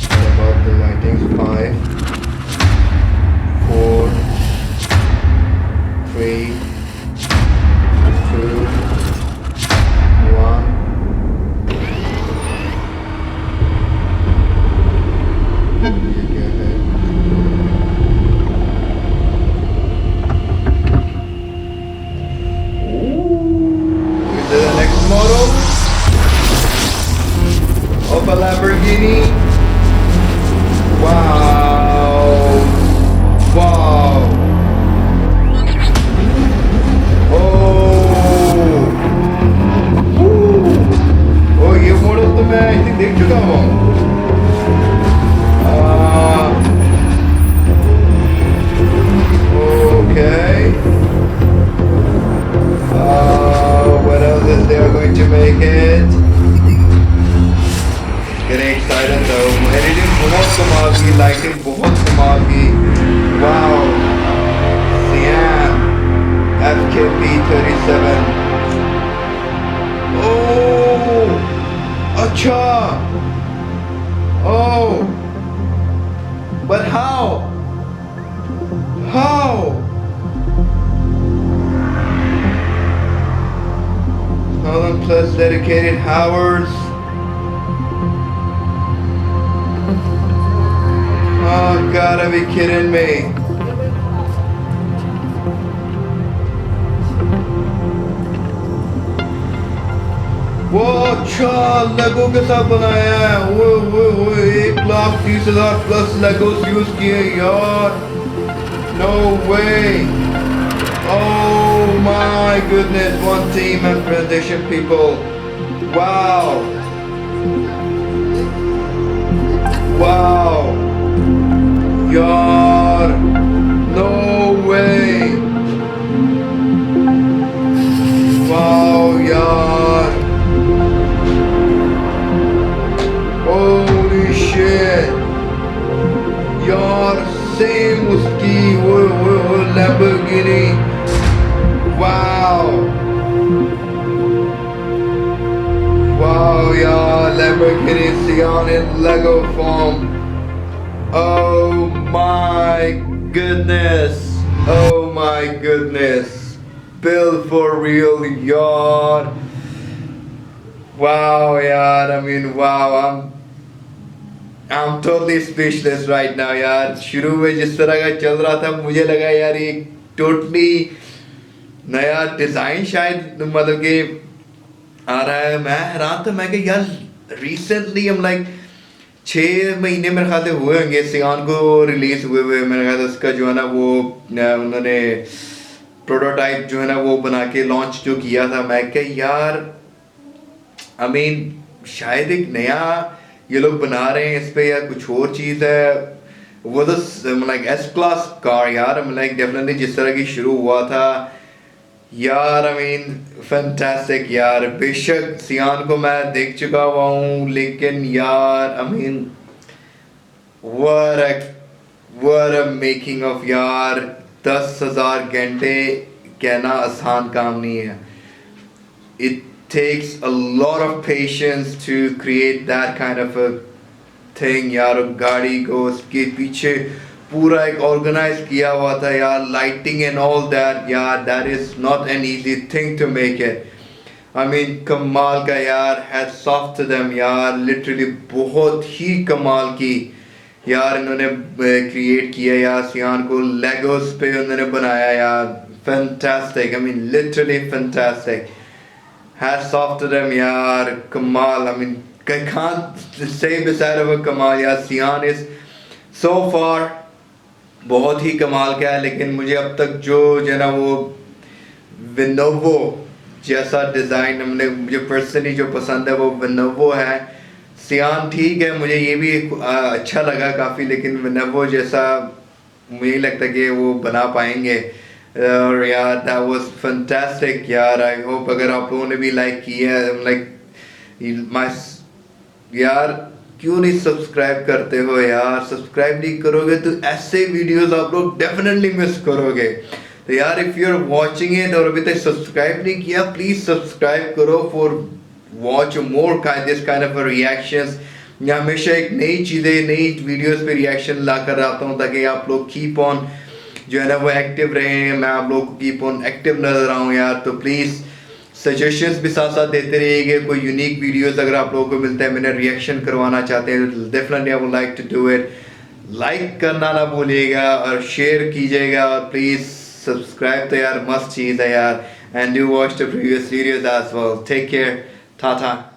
What about the lightings? 5, 4, 3, 2, 1. ये क्या है? Ooh, is it the next model of a Lamborghini? Wow! Wow! Oh! Oh, ये model तो मैं आई थिंक देख चुका हूँ. Okay. What else is they are going to make it? Getting excited though. Editing बहुत कमाल की, lighting बहुत कमाल की. Wow. Sián FKP 37. Oh, अच्छा. Oh, but how? How? 1,000 plus dedicated hours. Oh, gotta be kidding me. वो अच्छा लेगो के साथ बनाया है. वो 1,30,000 प्लस लेगोस यूज किए यार. No way. Oh my goodness, one team and presentation people. Wow. Wow. Yaar. No way. Wow, yaar. Holy shit. Yaar, same uski wo Lamborghini. Wow. Wow, yeah, Lamborghini Sián in Lego form. Oh my goodness. Oh my goodness. Built for real, yaar. Wow, yaar. I mean, wow. I'm totally speechless right now, यार. शुरू में जिस तरह का चल रहा था मुझे लगा यार ये टोटली नया डिज़ाइन शायद मतलब कि आ रहा है. मैं हैरान था. मैं कि यार रिसेंटली हम लाइक 6 महीने मेरे ख्याल से हुए होंगे सियान को रिलीज हुए मेरे ख्याल से. उसका जो है ना वो उन्होंने प्रोटोटाइप जो है ना वो बना के लॉन्च जो किया था. मैं कि यार आई मीन शायद एक नया ये लोग बना रहे हैं इस पे या कुछ और चीज़ है. वो तो लाइक एस क्लास कार यार. लाइक डेफिनेटली जिस तरह की शुरू हुआ था यार. आई मीन फैंटास्टिक यार. बेशक सियान को मैं देख चुका हुआ हूँ लेकिन यार I mean what a making of यार. 10,000 घंटे कहना आसान काम नहीं है. It takes a lot of patience to create that kind of a thing यार. गाड़ी को उसके पीछे पूरा एक ऑर्गेनाइज किया हुआ था यार. लाइटिंग एंड ऑल दैट यार. That is not an easy thing to make it. I mean कमाल का यार. हैट्स ऑफ टू देम यार. लिटरली बहुत ही कमाल की यार इन्होंने क्रिएट किया यार. सियान को लेगोस पे उन्होंने बनाया यार. Fantastic. I mean literally fantastic. Hats off to them यार. कमाल. I mean I can't say beside of a कमाल यार. Sián is so far बहुत ही कमाल का है. लेकिन मुझे अब तक जो है ना वो विनोवो जैसा डिज़ाइन हमने मुझे पर्सनली जो पसंद है वो विनोवो है. सियान ठीक है मुझे ये भी अच्छा लगा काफ़ी. लेकिन विनोवो जैसा मुझे लगता है कि वो बना पाएंगे. और यार that was fantastic यार. I hope अगर आप लोगों ने भी लाइक किया है like my यार क्यों नहीं सब्सक्राइब करते हो यार. सब्सक्राइब नहीं करोगे तो ऐसे वीडियोस आप लोग डेफिनेटली मिस करोगे. तो यार if you are watching it और अभी तक सब्सक्राइब नहीं किया प्लीज सब्सक्राइब करो for watch more this kind of reactions. मैं हमेशा एक नई चीज़ें नई वीडियोस पे रिएक्शन ला कर आता हूँ ताकि आप लोग कीप ऑन जो है ना वो एक्टिव रहें, मैं आप लोगों को कीप ऑन एक्टिव नजर आऊँ यार। तो प्लीज़ सजेशंस भी साथ साथ देते रहिएगा, कोई यूनिक वीडियोस अगर आप लोगों को मिलता है मैंने रिएक्शन करवाना चाहते हैं definitely I would like to do it. Like करना ना भूलिएगा और शेयर कीजिएगा और प्लीज़ सब्सक्राइब तो यार मस्त चीज़ है यार, and do watch the previous videos as well. Take care, Tata.